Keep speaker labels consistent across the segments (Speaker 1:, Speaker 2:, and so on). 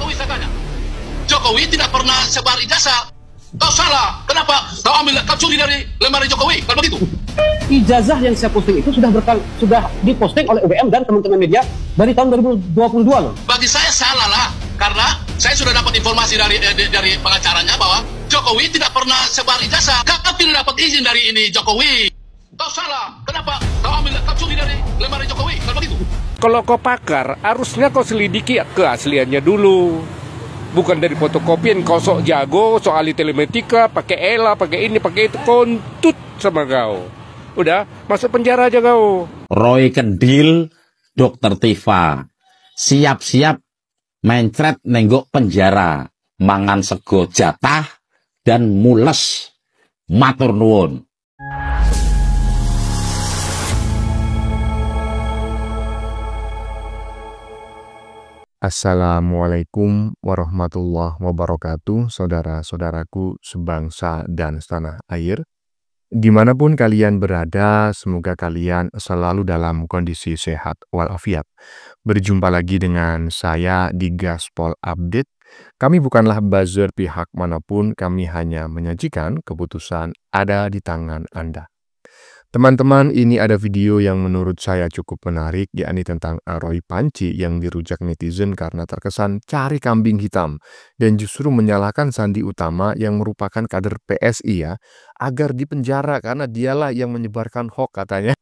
Speaker 1: Jokowi saya. Jokowi tidak pernah sebar ijazah. Kau salah. Kenapa? Kau ambil, kau curi dari lemari Jokowi. Kalau begitu.
Speaker 2: Ijazah yang saya posting itu sudah diposting oleh UGM dan teman-teman media dari tahun 2022 loh.
Speaker 1: Bagi saya salah lah. Karena saya sudah dapat informasi dari pengacaranya bahwa Jokowi tidak pernah sebar ijazah. Kau tidak dapat izin dari ini Jokowi. Kau salah. Kenapa? Kau ambil, kau curi dari lemari Jokowi. Kalau begitu.
Speaker 3: Kalau kau pakar, harusnya kau selidiki keasliannya dulu. Bukan dari fotokopian, kau sok jago, sok ahli telematika, pakai ELA, pakai ini, pakai itu, kontut sama kau. Udah, masuk penjara aja kau.
Speaker 4: Roy Kendil, Dokter Tifa, siap-siap mencret nenggok penjara, mangan sego jatah, dan mules. Matur nuwun.
Speaker 5: Assalamualaikum warahmatullahi wabarakatuh, saudara-saudaraku sebangsa dan setanah air. Dimanapun kalian berada, semoga kalian selalu dalam kondisi sehat walafiat. Berjumpa lagi dengan saya di Gaspol Update. Kami bukanlah buzzer pihak manapun, kami hanya menyajikan keputusan ada di tangan Anda. Teman-teman, ini ada video yang menurut saya cukup menarik, yakni tentang Roy Panci yang dirujak netizen karena terkesan cari kambing hitam dan justru menyalahkan Sandi Utama yang merupakan kader PSI ya, agar dipenjara karena dialah yang menyebarkan hoax katanya.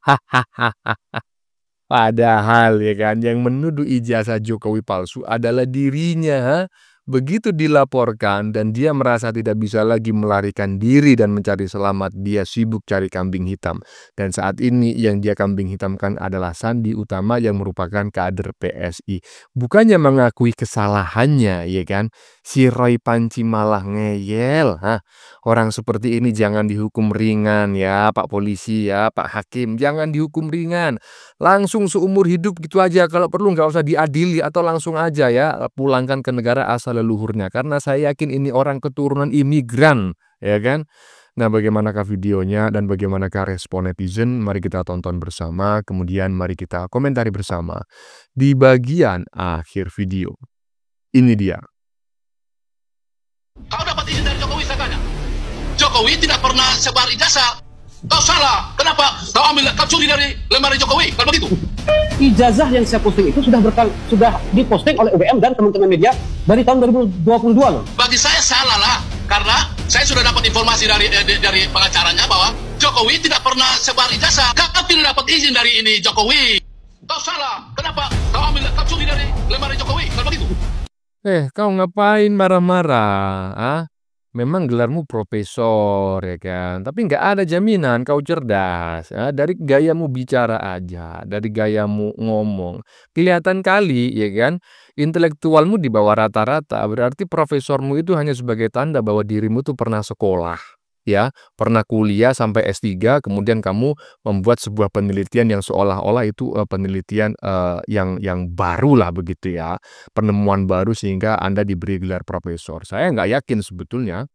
Speaker 5: Padahal ya kan, yang menuduh ijazah Jokowi palsu adalah dirinya. Begitu dilaporkan dan dia merasa tidak bisa lagi melarikan diri dan mencari selamat, dia sibuk cari kambing hitam. Dan saat ini yang dia kambing hitamkan adalah Sandi Utama yang merupakan kader PSI. Bukannya mengakui kesalahannya, ya kan? Si Roy Panci malah ngeyel. Orang seperti ini jangan dihukum ringan ya, Pak Polisi ya, Pak Hakim. Jangan dihukum ringan. Langsung seumur hidup gitu aja. Kalau perlu nggak usah diadili atau langsung aja ya, pulangkan ke negara asal leluhurnya, karena saya yakin ini orang keturunan imigran, ya kan? Nah, bagaimanakah videonya dan bagaimanakah respon netizen? Mari kita tonton bersama, kemudian mari kita komentari bersama di bagian akhir video. Ini dia.
Speaker 1: Kau dapat izin dari Jokowi saya. Jokowi tidak pernah sebar ijazah. Kau salah. Kenapa? Kau ambil, kau curi dari lemari Jokowi. Kalau begitu.
Speaker 2: Ijazah yang saya posting itu sudah diposting oleh UGM dan teman-teman media dari tahun 2022 loh.
Speaker 1: Bagi saya salah lah. Karena saya sudah dapat informasi dari pengacaranya bahwa Jokowi tidak pernah sebar ijazah. Kau tidak dapat izin dari ini Jokowi. Kau salah. Kenapa? Kau ambil, kau curi dari lemari Jokowi. Kalau begitu.
Speaker 5: Kau ngapain marah-marah? Memang gelarmu profesor ya kan, tapi nggak ada jaminan kau cerdas. Dari gayamu bicara aja, dari gayamu ngomong, kelihatan kali ya kan, intelektualmu di bawah rata-rata. Berarti profesormu itu hanya sebagai tanda bahwa dirimu tuh pernah sekolah, ya, pernah kuliah sampai S3, kemudian kamu membuat sebuah penelitian yang seolah-olah itu penelitian yang baru lah begitu ya, penemuan baru sehingga Anda diberi gelar profesor. Saya nggak yakin sebetulnya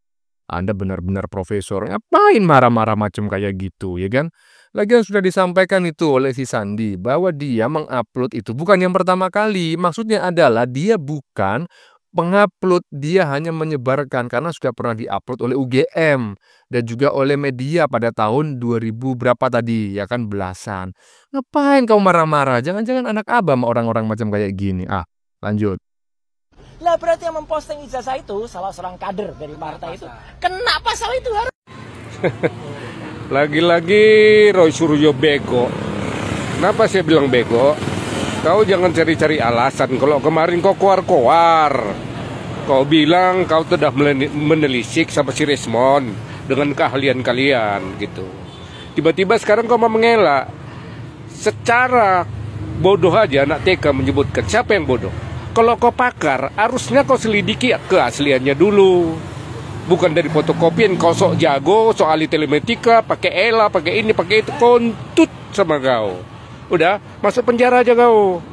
Speaker 5: Anda benar-benar profesor. Ngapain marah-marah macam kayak gitu ya kan? Lagian sudah disampaikan itu oleh si Sandi bahwa dia mengupload itu bukan yang pertama kali. Maksudnya adalah dia bukan pengupload, dia hanya menyebarkan karena sudah pernah diupload oleh UGM dan juga oleh media pada tahun 2000 berapa tadi ya kan, belasan. Ngapain kau marah-marah? Jangan-jangan anak abam orang-orang macam kayak gini. Lanjut.
Speaker 6: Lah berarti yang memposting ijazah itu salah seorang kader dari partai itu. Kena pasal itu harus.
Speaker 3: Lagi-lagi Roy Suryo bego. Kenapa saya bilang bego? Kau jangan cari-cari alasan. Kalau kemarin kau keluar-keluar, kau bilang kau sudah menelisik sama si Resmond dengan keahlian kalian gitu. Tiba-tiba sekarang kau mau mengelak. Secara bodoh aja anak TK menyebutkan. Siapa yang bodoh? Kalau kau pakar, harusnya kau selidiki keasliannya dulu. Bukan dari fotokopian, kau sok jago, sok ahli telematika, pakai ELA, pakai ini, pakai itu, kontut sama kau. Udah, masuk penjara aja kau.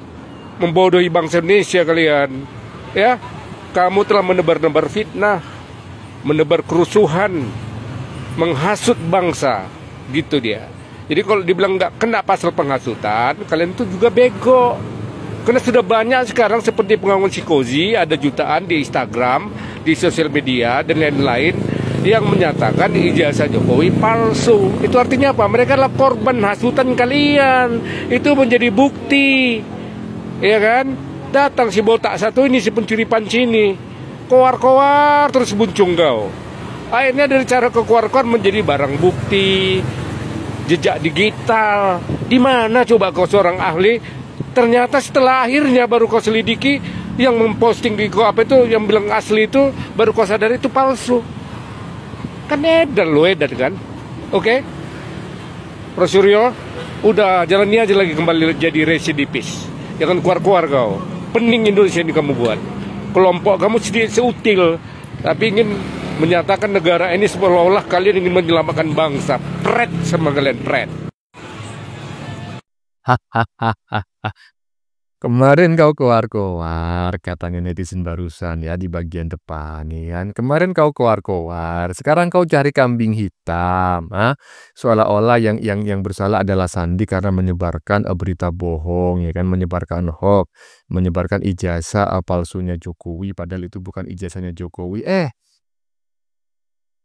Speaker 3: Membodohi bangsa Indonesia kalian. Ya, kamu telah menebar-nebar fitnah, menebar kerusuhan, menghasut bangsa. Gitu dia. Jadi kalau dibilang nggak kena pasal penghasutan, kalian itu juga bego. Karena sudah banyak sekarang seperti pengakuan si Kozi, ada jutaan di Instagram, di sosial media, dan lain-lain yang menyatakan ijazah Jokowi palsu. Itu artinya apa? Mereka adalah korban hasutan kalian. Itu menjadi bukti. Ya kan? Datang si botak satu ini, si pencuri panci ini. Koar-koar terus buncung kau. Akhirnya dari cara kekoar-koar menjadi barang bukti, jejak digital. Di mana coba kau seorang ahli? Ternyata setelah akhirnya baru kau selidiki, yang memposting di apa itu, yang bilang asli itu, baru kau sadar itu palsu. Kan edan kan? Oke? Prof. Suryo, udah jalani aja lagi kembali jadi residivis. Jangan keluar-keluar kau. Pening Indonesia ini kamu buat. Kelompok kamu sedikit seutil, tapi ingin menyatakan negara ini seolah-olah kalian ingin menyelamatkan bangsa. Pret sama kalian, pret.
Speaker 5: Kemarin kau keluar-keluar, katanya netizen barusan ya di bagian depan nih kan. Kemarin kau keluar-keluar, sekarang kau cari kambing hitam, seolah-olah yang bersalah adalah Sandi karena menyebarkan berita bohong ya kan, menyebarkan hoax, menyebarkan ijazah palsunya Jokowi, padahal itu bukan ijazahnya Jokowi.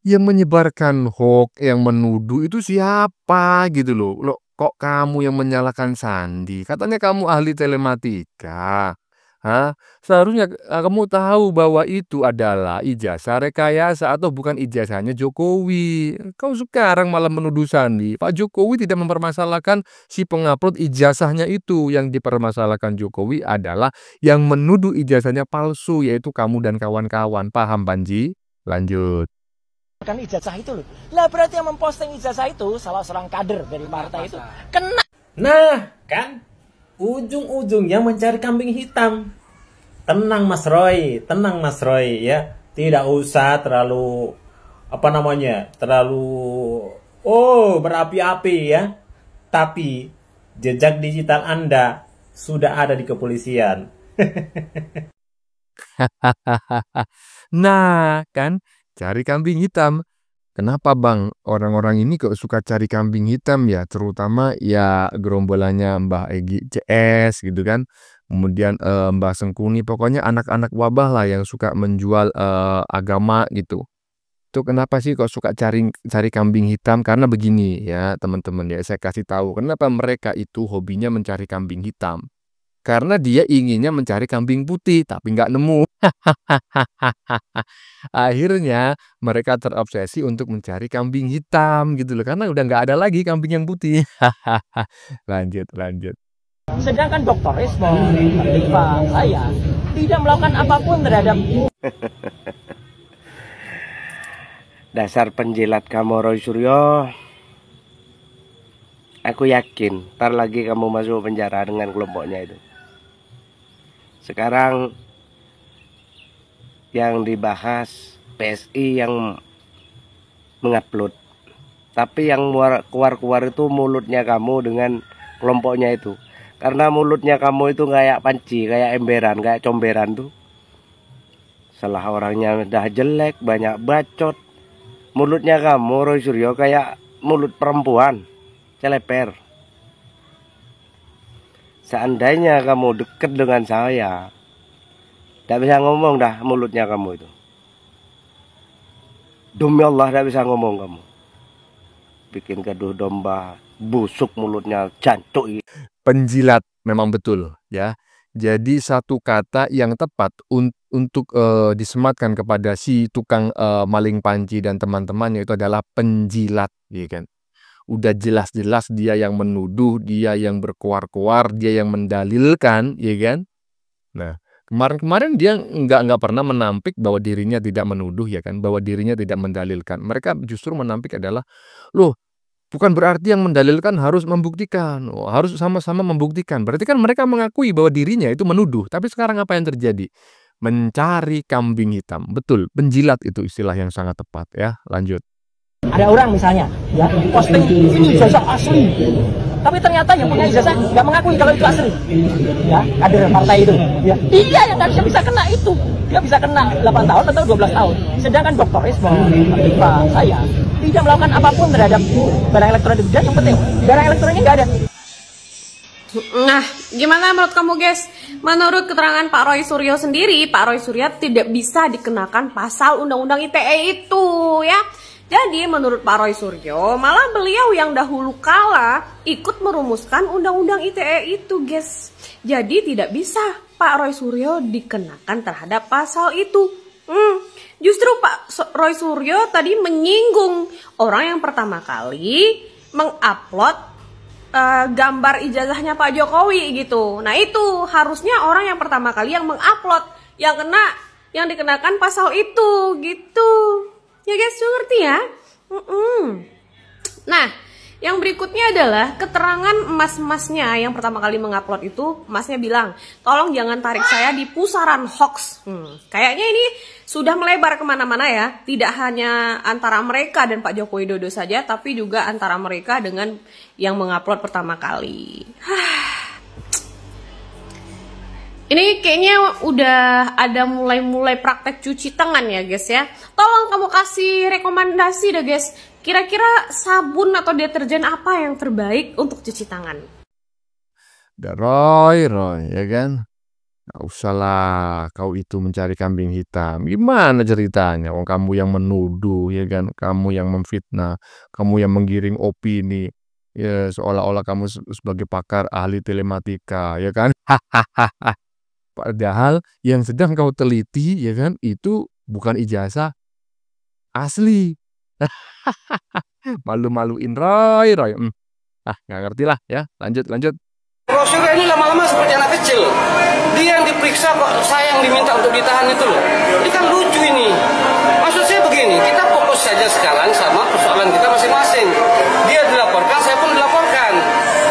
Speaker 5: Yang menyebarkan hoax, yang menuduh itu siapa gitu loh. Kok kamu yang menyalahkan Sandi? Katanya kamu ahli telematika. Seharusnya kamu tahu bahwa itu adalah ijazah rekayasa atau bukan ijazahnya Jokowi. Kau sekarang malah menuduh Sandi. Pak Jokowi tidak mempermasalahkan si pengupload ijazahnya itu. Yang dipermasalahkan Jokowi adalah yang menuduh ijazahnya palsu, yaitu kamu dan kawan-kawan. Paham, Panji? Lanjut.
Speaker 6: Kan ijazah itu loh. Lah berarti yang memposting ijazah itu salah seorang kader dari partai itu kena.
Speaker 7: Nah, kan ujung-ujungnya mencari kambing hitam. Tenang Mas Roy ya. Tidak usah terlalu terlalu berapi-api ya. Tapi jejak digital Anda sudah ada di kepolisian.
Speaker 5: Nah, kan cari kambing hitam. Kenapa Bang? Orang-orang ini kok suka cari kambing hitam ya? Terutama ya gerombolannya Mbah Egy CS gitu kan. Kemudian Mbah Sengkuni. Pokoknya anak-anak wabah lah yang suka menjual agama gitu. Itu kenapa sih kok suka cari kambing hitam? Karena begini ya teman-teman ya. Saya kasih tahu kenapa mereka itu hobinya mencari kambing hitam. Karena dia inginnya mencari kambing putih, tapi nggak nemu. Akhirnya mereka terobsesi untuk mencari kambing hitam gitu loh. Karena udah nggak ada lagi kambing yang putih. Lanjut.
Speaker 6: Sedangkan Dr. Rismo, Tifa, saya tidak melakukan apapun terhadap.
Speaker 8: Dasar penjilat kamu, Roy Suryo. Aku yakin ntar lagi kamu masuk penjara dengan kelompoknya itu. Sekarang yang dibahas PSI yang mengupload, tapi yang keluar-keluar itu mulutnya kamu dengan kelompoknya itu. Karena mulutnya kamu itu kayak panci, kayak emberan, kayak comberan tuh. Salah orangnya udah jelek, banyak bacot. Mulutnya kamu, Roy Suryo, kayak mulut perempuan, celeper. Seandainya kamu dekat dengan saya, tidak bisa ngomong dah mulutnya kamu itu. Demi Allah tidak bisa ngomong kamu. Bikin gaduh domba, busuk mulutnya, jancuk.
Speaker 5: Penjilat memang betul ya. Jadi satu kata yang tepat untuk disematkan kepada si tukang maling panci dan teman-temannya itu adalah penjilat, ya kan? Udah jelas-jelas dia yang menuduh, dia yang berkoar-koar, dia yang mendalilkan, ya kan? Nah, kemarin dia nggak pernah menampik bahwa dirinya tidak menuduh, ya kan? Bahwa dirinya tidak mendalilkan. Mereka justru menampik adalah, loh, bukan berarti yang mendalilkan harus membuktikan, harus sama-sama membuktikan. Berarti kan mereka mengakui bahwa dirinya itu menuduh. Tapi sekarang apa yang terjadi? Mencari kambing hitam. Betul, penjilat itu istilah yang sangat tepat ya. Lanjut.
Speaker 6: Ada orang misalnya ya posting ini ijazah asli, tapi ternyata yang punya ijazah nggak mengakui kalau itu asli, ya kader partai itu, ya dia yang nggak bisa kena itu, dia bisa kena 8 tahun atau 12 tahun. Sedangkan Dr. Rismo, Tifa, saya tidak melakukan apapun terhadap barang elektronik, dan yang penting barang elektroniknya nggak ada.
Speaker 9: Nah, Gimana menurut kamu guys? Menurut keterangan Pak Roy Suryo sendiri, Pak Roy Suryo tidak bisa dikenakan pasal Undang-Undang ITE itu ya. Jadi menurut Pak Roy Suryo, malah beliau yang dahulu kala ikut merumuskan Undang-Undang ITE itu guys. Jadi tidak bisa Pak Roy Suryo dikenakan terhadap pasal itu. Justru Pak Roy Suryo tadi menyinggung orang yang pertama kali mengupload gambar ijazahnya Pak Jokowi gitu. Nah itu harusnya orang yang pertama kali yang mengupload yang dikenakan pasal itu gitu. Ya guys, ngerti ya? Nah, yang berikutnya adalah keterangan emas-emasnya yang pertama kali mengupload itu. Emasnya bilang, tolong jangan tarik saya di pusaran hoax. Kayaknya ini sudah melebar kemana-mana ya. Tidak hanya antara mereka dan Pak Joko Widodo saja, tapi juga antara mereka dengan yang mengupload pertama kali. Ini kayaknya udah ada mulai praktek cuci tangan ya guys ya. Tolong kamu kasih rekomendasi deh guys. Kira-kira sabun atau deterjen apa yang terbaik untuk cuci tangan?
Speaker 5: Roy, ya kan? Gak usah lah kau itu mencari kambing hitam. Gimana ceritanya? Wong kamu yang menuduh ya kan? Kamu yang memfitnah, kamu yang menggiring opini. Ya seolah-olah kamu sebagai pakar ahli telematika ya kan? Padahal yang sedang kau teliti ya kan itu bukan ijazah asli. Malu-maluin Roy. Nggak ngerti lah ya. Lanjut.
Speaker 10: Rosyul ini lama-lama seperti anak kecil. Dia yang diperiksa kok saya yang diminta untuk ditahan itu loh. Ini kan lucu ini. Maksud saya begini, kita fokus saja sekarang sama persoalan kita masing-masing. Dia dilaporkan, saya pun dilaporkan.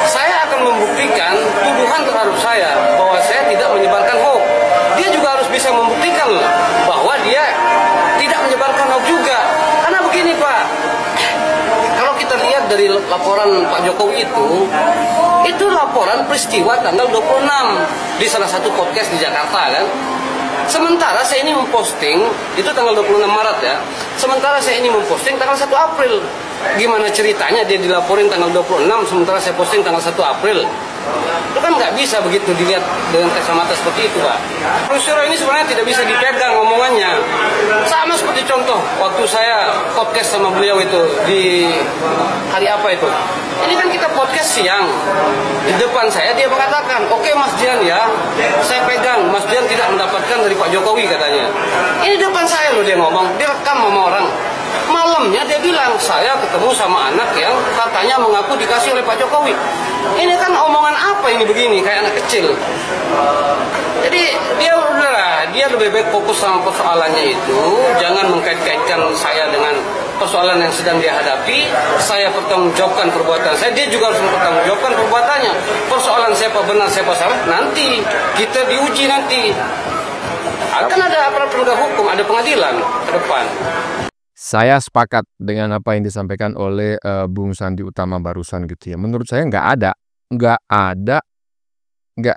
Speaker 10: Saya akan membuktikan tuduhan terhadap saya bahwa saya tidak menyebarkan hoax. Dia juga harus bisa membuktikan loh bahwa dia tidak menyebarkan hoax juga. Karena begini Pak, kalau kita lihat dari laporan Pak Jokowi itu laporan peristiwa tanggal 26 di salah satu podcast di Jakarta kan. Sementara saya ini memposting itu tanggal 26 Maret ya. Sementara saya ini memposting tanggal 1 April. Gimana ceritanya dia dilaporin tanggal 26 sementara saya posting tanggal 1 April? Itu kan nggak bisa begitu dilihat dengan kacamata seperti itu Pak. Rosyul ini sebenarnya tidak bisa dipegang omongannya. Sama seperti contoh waktu saya podcast sama beliau itu di hari apa itu. Ini kan kita podcast siang. Di depan saya dia mengatakan, oke Mas Dian ya, saya pegang. Mas Dian tidak mendapatkan dari Pak Jokowi katanya. Ini depan saya loh dia ngomong, dia rekam sama orang. Malamnya dia bilang, saya ketemu sama anak yang katanya mengaku dikasih oleh Pak Jokowi. Ini kan omongan apa ini begini, kayak anak kecil. Jadi dia lebih baik fokus sama persoalannya itu. Jangan mengkait-kaitkan saya dengan persoalan yang sedang dia hadapi. Saya pertanggungjawabkan perbuatan saya, dia juga harus mempertanggungjawabkan perbuatannya. Persoalan siapa benar, siapa salah, nanti kita diuji nanti. Akan ada aparat penegak hukum, ada pengadilan ke depan.
Speaker 5: Saya sepakat dengan apa yang disampaikan oleh Bung Sandi Utama barusan gitu ya. Menurut saya nggak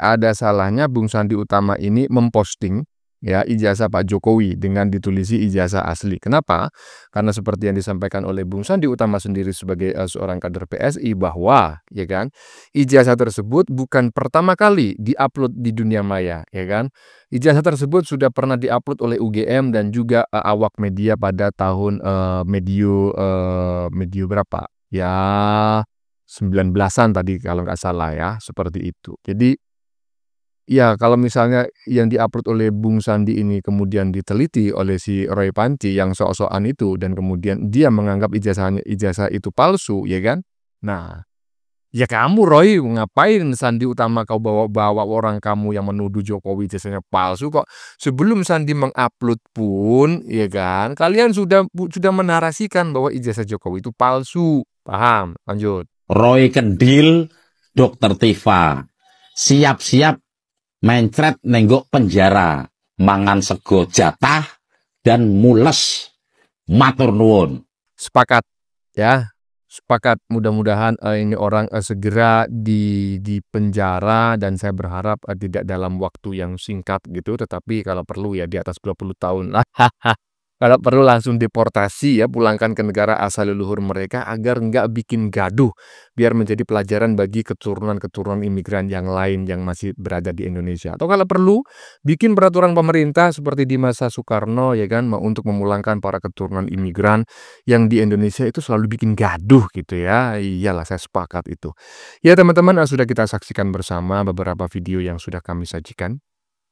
Speaker 5: ada salahnya Bung Sandi Utama ini memposting ya ijazah Pak Jokowi dengan ditulisi ijazah asli. Kenapa? Karena seperti yang disampaikan oleh Bung Sandi Utama sendiri sebagai seorang kader PSI bahwa ya kan ijazah tersebut bukan pertama kali diupload di dunia maya ya kan. Ijazah tersebut sudah pernah diupload oleh UGM dan juga awak media pada tahun medio berapa? Ya 19-an tadi kalau nggak salah ya, seperti itu. Jadi ya kalau misalnya yang diupload oleh Bung Sandi ini kemudian diteliti oleh si Roy Panci yang sok-sokan itu dan kemudian dia menganggap ijazah itu palsu ya kan. Nah, ya kamu Roy ngapain Sandi Utama kau bawa-bawa orang kamu yang menuduh Jokowi ijazahnya palsu kok sebelum Sandi mengupload pun ya kan kalian sudah menarasikan bahwa ijazah Jokowi itu palsu. Paham? Lanjut.
Speaker 4: Roy Kendil, Dokter Tifa, siap-siap mencret nenggok penjara, mangan sego jatah dan mules. Matur nuwun.
Speaker 5: Sepakat ya. Sepakat, mudah-mudahan ini orang segera di penjara dan saya berharap tidak dalam waktu yang singkat gitu, tetapi kalau perlu ya di atas 20 tahun lah. Kalau perlu langsung deportasi ya, pulangkan ke negara asal leluhur mereka agar nggak bikin gaduh, biar menjadi pelajaran bagi keturunan-keturunan imigran yang lain yang masih berada di Indonesia. Atau kalau perlu, bikin peraturan pemerintah seperti di masa Soekarno ya kan, untuk memulangkan para keturunan imigran yang di Indonesia itu selalu bikin gaduh gitu ya. Iyalah, saya sepakat itu. Ya teman-teman, sudah kita saksikan bersama beberapa video yang sudah kami sajikan.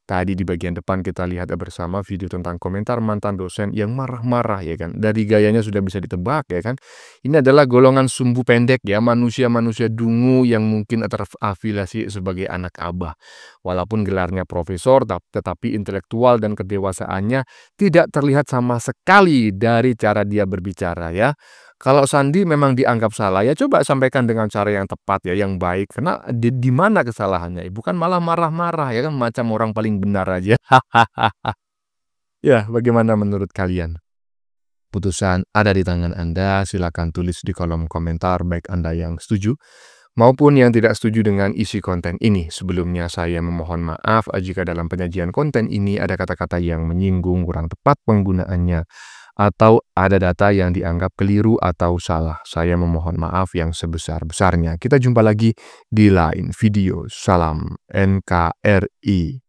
Speaker 5: Tadi di bagian depan kita lihat bersama video tentang komentar mantan dosen yang marah-marah ya kan. Dari gayanya sudah bisa ditebak ya kan. Ini adalah golongan sumbu pendek ya, manusia-manusia dungu yang mungkin terafiliasi sebagai anak abah. Walaupun gelarnya profesor, tetapi intelektual dan kedewasaannya tidak terlihat sama sekali dari cara dia berbicara ya. Kalau Sandi memang dianggap salah, ya coba sampaikan dengan cara yang tepat ya, yang baik. Karena di mana kesalahannya? Bukan malah marah-marah ya kan, macam orang paling benar aja. Ya, bagaimana menurut kalian? Putusan ada di tangan Anda, silakan tulis di kolom komentar baik Anda yang setuju maupun yang tidak setuju dengan isi konten ini. Sebelumnya saya memohon maaf jika dalam penyajian konten ini ada kata-kata yang menyinggung, kurang tepat penggunaannya, atau ada data yang dianggap keliru atau salah. Saya memohon maaf yang sebesar-besarnya. Kita jumpa lagi di lain video. Salam NKRI.